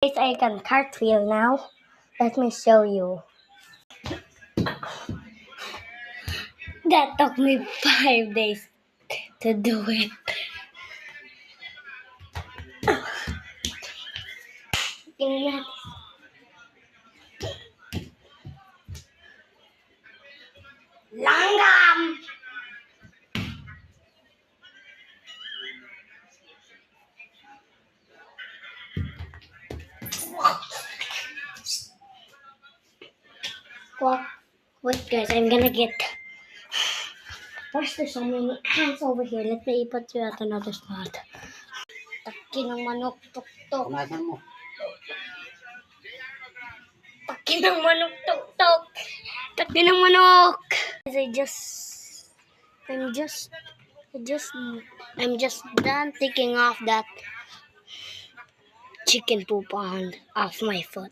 Guys, I can cartwheel now. Let me show you. That took me 5 days to do it. Tingnan. Langgam! Well, wait guys, I'm gonna get... First, there's so many ants over here. Let me put you at another spot. Taki ng manok, tuk-tuk. Punasan mo. Taki ng manok, tuk-tuk. Taki ng manok. I'm just done taking off that chicken poop off my foot.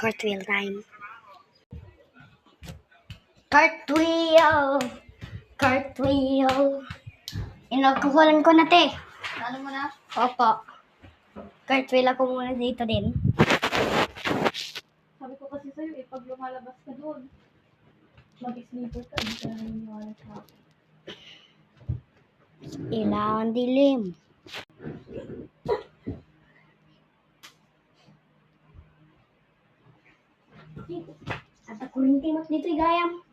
Cartwheel time. Cartwheel! Cartwheel! Inagkukulan ko na, te. Ano mo na? Opo. Cartwheel ako muna dito din. Sabi ko kasi sa'yo, pag lumalabas ka doon, mag-sleeper ka, hindi ka na naniniwala sa akin. Ilang dilim. At ako rin timas dito, gayam.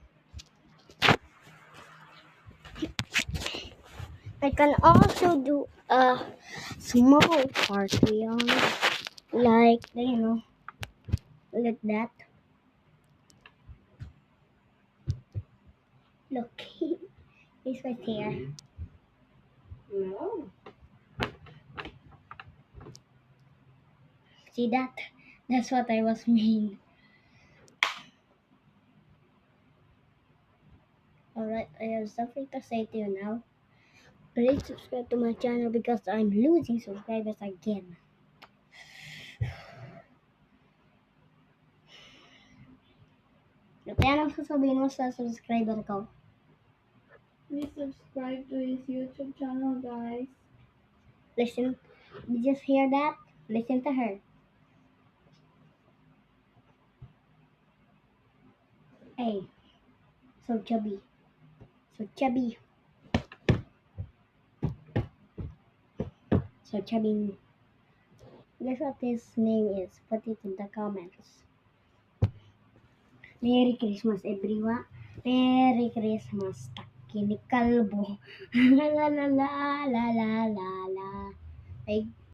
I can also do a small cartwheel, like, like that. Look, he's right here. No. See that? That's what I was mean. Alright, I have something to say to you now. Please subscribe to my channel because I'm losing subscribers again. At yan ang sasabihin mo sa subscriber ko. Please subscribe to his YouTube channel, guys. Listen, did you just hear that? Listen to her. Hey, so chubby. So chubby. So chubby. Guess what his name is? Put it in the comments. Merry Christmas, everyone. Merry Christmas. Takinig kalbo. La la la la la la la. Ay,